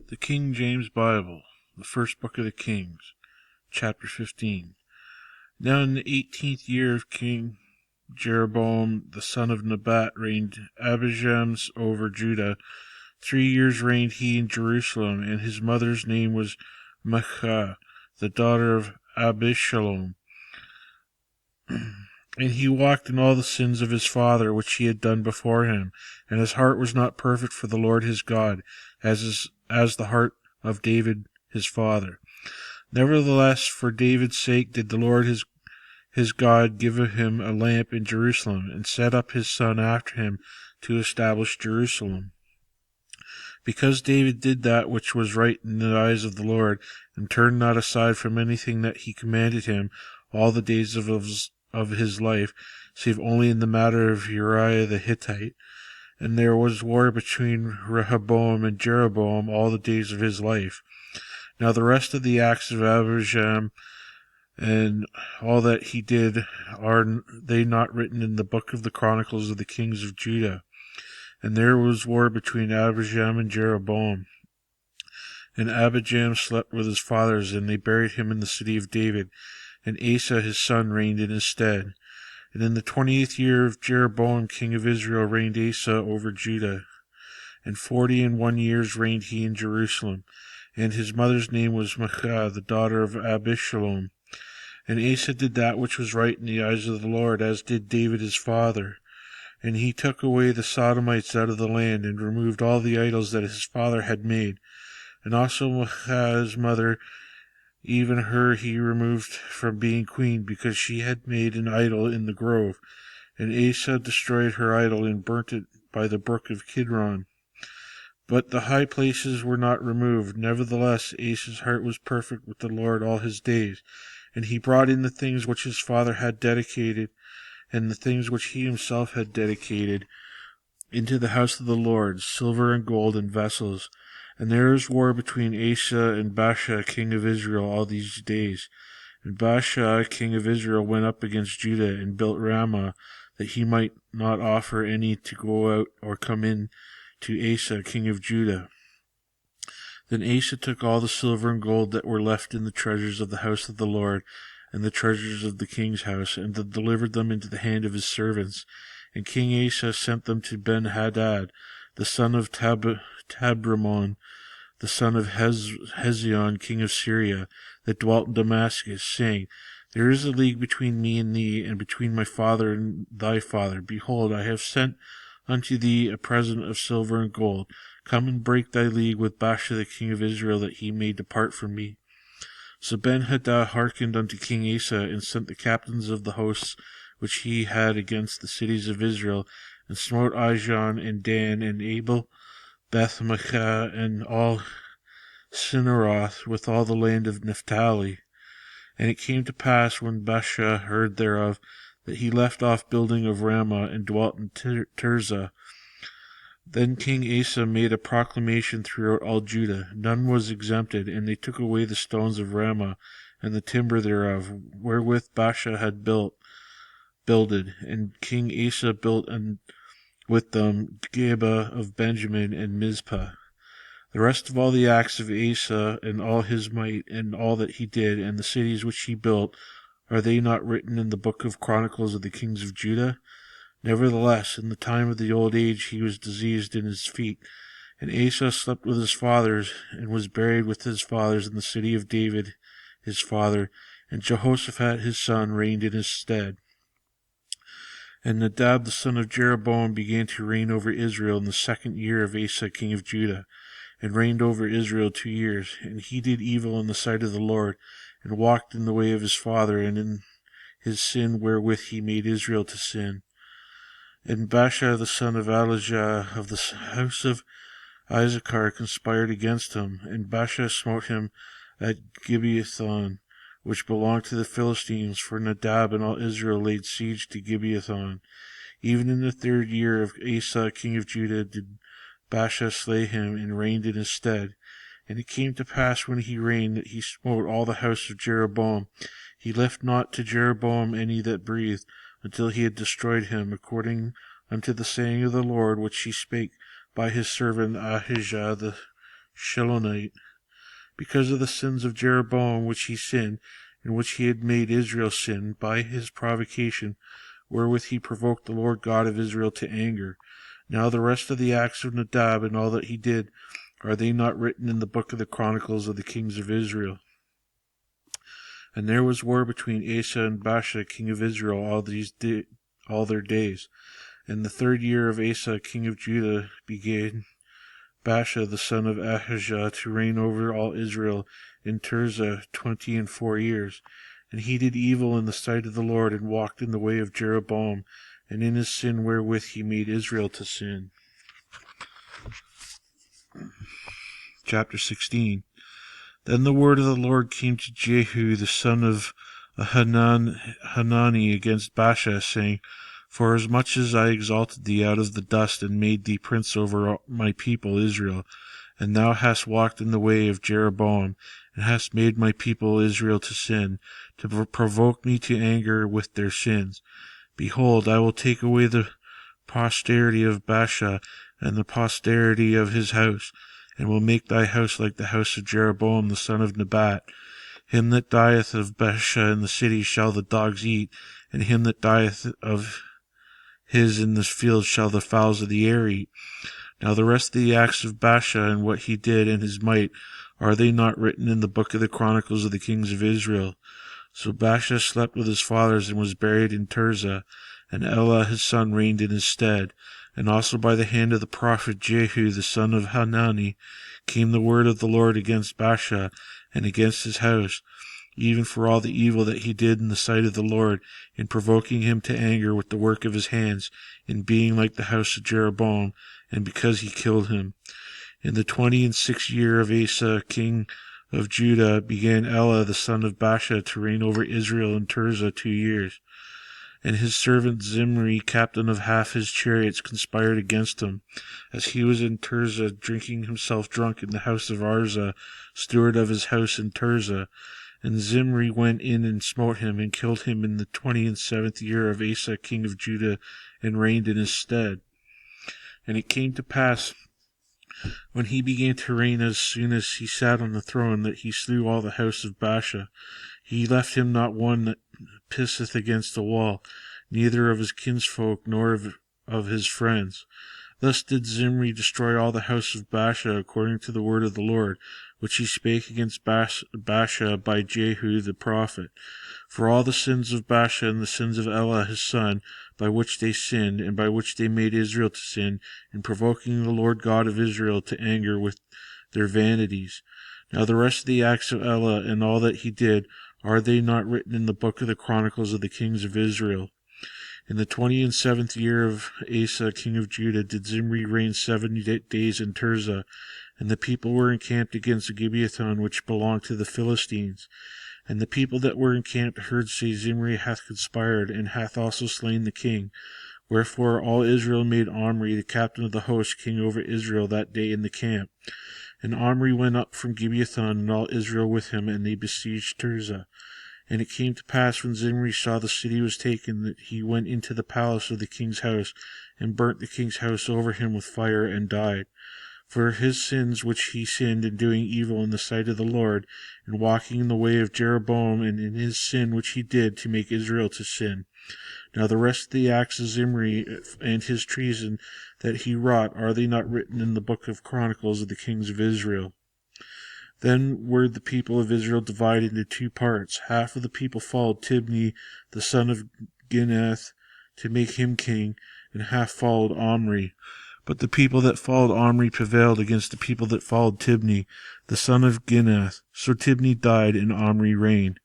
The King James Bible, the first book of the Kings, chapter 15. Now in the 18th year of King Jeroboam the son of Nebat reigned Abijam over Judah. 3 years reigned he in Jerusalem, and his mother's name was Maachah, the daughter of Abishalom. And he walked in all the sins of his father, which he had done before him, and his heart was not perfect for the Lord his God, as the heart of David his father. Nevertheless, for David's sake did the Lord his God give him a lamp in Jerusalem, and set up his son after him to establish Jerusalem. Because David did that which was right in the eyes of the Lord, and turned not aside from anything that he commanded him all the days of his life, save only in the matter of Uriah the Hittite. And there was war between Rehoboam and Jeroboam all the days of his life. Now the rest of the acts of Abijam and all that he did, are they not written in the book of the Chronicles of the kings of Judah? And there was war between Abijam and Jeroboam. And Abijam slept with his fathers, and they buried him in the city of David. And Asa his son reigned in his stead. And in the 20th year of Jeroboam king of Israel reigned Asa over Judah. And 41 years reigned he in Jerusalem. And his mother's name was Maachah, the daughter of Abishalom. And Asa did that which was right in the eyes of the Lord, as did David his father. And he took away the Sodomites out of the land, and removed all the idols that his father had made. And also Maachah's mother, even her he removed from being queen, because she had made an idol in the grove. And Asa destroyed her idol, and burnt it by the brook of Kidron. But the high places were not removed. Nevertheless, Asa's heart was perfect with the Lord all his days. And he brought in the things which his father had dedicated, and the things which he himself had dedicated, into the house of the Lord, silver and gold and vessels. And there was war between Asa and Baasha king of Israel all these days. And Baasha king of Israel went up against Judah, and built Ramah, that he might not offer any to go out or come in to Asa king of Judah. Then Asa took all the silver and gold that were left in the treasures of the house of the Lord, and the treasures of the king's house, and delivered them into the hand of his servants. And King Asa sent them to Ben-Hadad, the son of Tabrimon, the son of Hezion, king of Syria, that dwelt in Damascus, saying, There is a league between me and thee, and between my father and thy father. Behold, I have sent unto thee a present of silver and gold. Come and break thy league with Baasha the king of Israel, that he may depart from me. So Ben-Hadad hearkened unto King Asa, and sent the captains of the hosts which he had against the cities of Israel, and smote Ijon and Dan and Abel, Beth-Maachah, and all Cinneroth, with all the land of Naphtali. And it came to pass, when Baasha heard thereof, that he left off building of Ramah, and dwelt in Tirzah. Then King Asa made a proclamation throughout all Judah. None was exempted, and they took away the stones of Ramah, and the timber thereof, wherewith Baasha had builded. And King Asa built with them Geba of Benjamin and Mizpah. The rest of all the acts of Asa, and all his might, and all that he did, and the cities which he built, are they not written in the book of Chronicles of the kings of Judah? Nevertheless, in the time of the old age he was diseased in his feet. And Asa slept with his fathers, and was buried with his fathers in the city of David his father. And Jehoshaphat his son reigned in his stead. And Nadab the son of Jeroboam began to reign over Israel in the 2nd year of Asa king of Judah, and reigned over Israel 2 years. And he did evil in the sight of the Lord, and walked in the way of his father, and in his sin wherewith he made Israel to sin. And Baasha the son of Alijah of the house of Issachar conspired against him, and Baasha smote him at Gibeathon, which belonged to the Philistines, for Nadab and all Israel laid siege to Gibeathon. Even in the 3rd year of Asa king of Judah did Baasha slay him, and reigned in his stead. And it came to pass when he reigned, that he smote all the house of Jeroboam. He left not to Jeroboam any that breathed, until he had destroyed him, according unto the saying of the Lord, which he spake by his servant Ahijah the Shilonite, because of the sins of Jeroboam which he sinned, in which he had made Israel sin, by his provocation, wherewith he provoked the Lord God of Israel to anger. Now the rest of the acts of Nadab and all that he did, are they not written in the book of the Chronicles of the kings of Israel? And there was war between Asa and Baasha king of Israel all their days. And the 3rd year of Asa king of Judah began Baasha the son of Ahijah to reign over all Israel in Tirzah 24 years. And he did evil in the sight of the Lord, and walked in the way of Jeroboam, and in his sin wherewith he made Israel to sin. Chapter 16. Then the word of the Lord came to Jehu the son of Hanani against Baasha, saying, Forasmuch as I exalted thee out of the dust, and made thee prince over my people Israel, and thou hast walked in the way of Jeroboam, and hast made my people Israel to sin, to provoke me to anger with their sins, behold, I will take away the posterity of Baasha, and the posterity of his house, and will make thy house like the house of Jeroboam the son of Nebat. Him that dieth of Baasha in the city shall the dogs eat, and him that dieth of his in the field shall the fowls of the air eat. Now the rest of the acts of Baasha, and what he did, and his might, are they not written in the book of the Chronicles of the kings of Israel? So Baasha slept with his fathers, and was buried in Tirzah, and Elah his son reigned in his stead. And also by the hand of the prophet Jehu the son of Hanani came the word of the Lord against Baasha, and against his house, even for all the evil that he did in the sight of the Lord, in provoking him to anger with the work of his hands, in being like the house of Jeroboam, and because he killed him. In the 26th year of Asa king of Judah began Elah the son of Baasha to reign over Israel in Tirzah 2 years. And his servant Zimri, captain of half his chariots, conspired against him, as he was in Tirzah, drinking himself drunk in the house of Arza, steward of his house in Tirzah. And Zimri went in and smote him, and killed him in the 27th year of Asa king of Judah, and reigned in his stead. And it came to pass, when he began to reign, as soon as he sat on the throne, that he slew all the house of Baasha. He left him not one that pisseth against the wall, neither of his kinsfolk, nor of his friends. Thus did Zimri destroy all the house of Baasha, according to the word of the Lord, which he spake against Baasha by Jehu the prophet. For all the sins of Baasha and the sins of Elah his son, by which they sinned, and by which they made Israel to sin, in provoking the Lord God of Israel to anger with their vanities. Now the rest of the acts of Elah, and all that he did, are they not written in the book of the Chronicles of the kings of Israel? In the 27th year of Asa king of Judah did Zimri reign 70 days in Tirzah, and the people were encamped against Gibeathon, which belonged to the Philistines. And the people that were encamped heard say, Zimri hath conspired, and hath also slain the king. Wherefore all Israel made Omri, the captain of the host, king over Israel that day in the camp. And Omri went up from Gibeathon, and all Israel with him, and they besieged Tirzah. And it came to pass, when Zimri saw the city was taken, that he went into the palace of the king's house, and burnt the king's house over him with fire, and died. For his sins which he sinned in doing evil in the sight of the Lord, and walking in the way of Jeroboam, and in his sin which he did to make Israel to sin. Now the rest of the acts of Zimri, and his treason that he wrought, are they not written in the book of Chronicles of the kings of Israel? Then were the people of Israel divided into 2 parts. Half of the people followed Tibni the son of Ginath to make him king, and half followed Omri. But the people that followed Omri prevailed against the people that followed Tibni the son of Ginath. So Tibni died, and Omri reigned.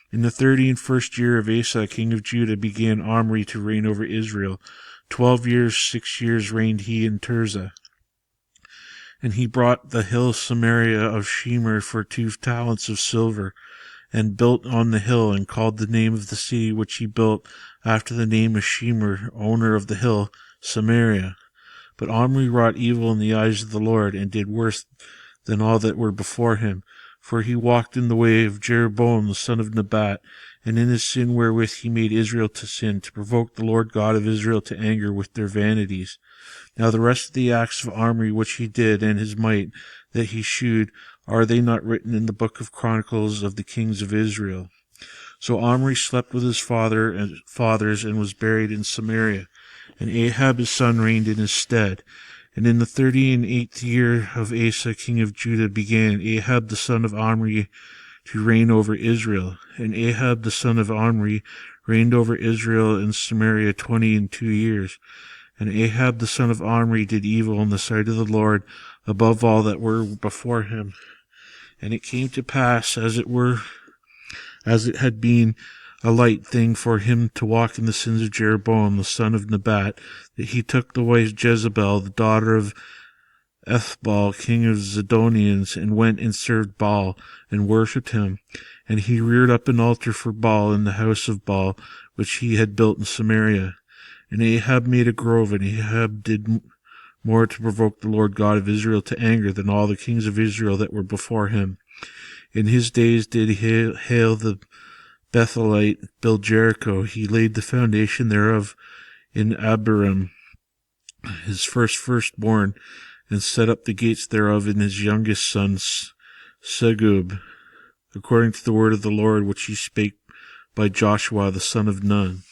In the 31st year of Asa king of Judah began Omri to reign over Israel. 12 years, 6 years reigned he in Tirzah. And he brought the hill Samaria of Shemer for 2 talents of silver, and built on the hill, and called the name of the city which he built after the name of Shemer, owner of the hill, Samaria. But Omri wrought evil in the eyes of the Lord, and did worse than all that were before him. For he walked in the way of Jeroboam the son of Nebat, and in his sin wherewith he made Israel to sin, to provoke the Lord God of Israel to anger with their vanities. Now the rest of the acts of Omri which he did, and his might that he shewed, are they not written in the book of Chronicles of the kings of Israel? So Omri slept with his fathers and was buried in Samaria, and Ahab his son reigned in his stead. And in the 38th year of Asa king of Judah began Ahab the son of Omri to reign over Israel. And Ahab the son of Omri reigned over Israel and Samaria 22 years. And Ahab the son of Omri did evil in the sight of the Lord above all that were before him. And it came to pass, as it had been a light thing for him to walk in the sins of Jeroboam the son of Nebat, that he took the wife Jezebel, the daughter of Ethbaal, king of Zidonians, and went and served Baal, and worshipped him. And he reared up an altar for Baal in the house of Baal, which he had built in Samaria. And Ahab made a grove, and Ahab did more to provoke the Lord God of Israel to anger than all the kings of Israel that were before him. In his days did Hail the Bethelite build Jericho. He laid the foundation thereof in Abiram, his firstborn, and set up the gates thereof in his youngest son Segub, according to the word of the Lord which he spake by Joshua the son of Nun.